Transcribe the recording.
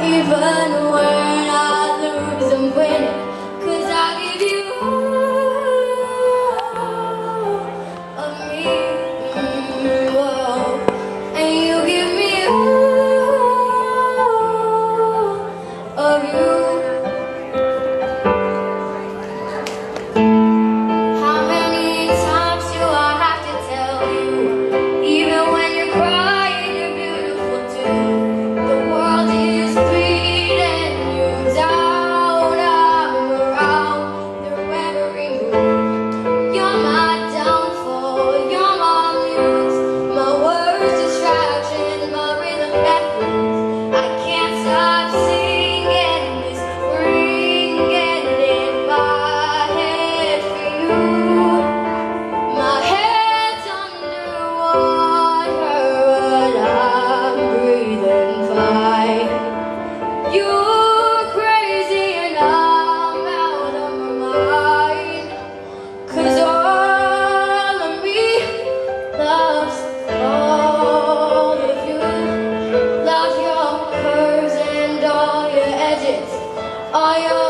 Even when I lose, I'm winning, 'cause I give you all of me, whoa. And you give me all of you. How many times do I have to tell you, even when you're crying, you're beautiful too. The world is beating you down, I'm around through every move. You're my downfall, you're my muse, my worst distraction, my rhythm that moves. I can't stop singing this, ringing in my head for you. My head's underwater, but I'm breathing fine. You're crazy and I'm out of my mind, 'cause all of me loves all of you. Love your curves and all your edges, all your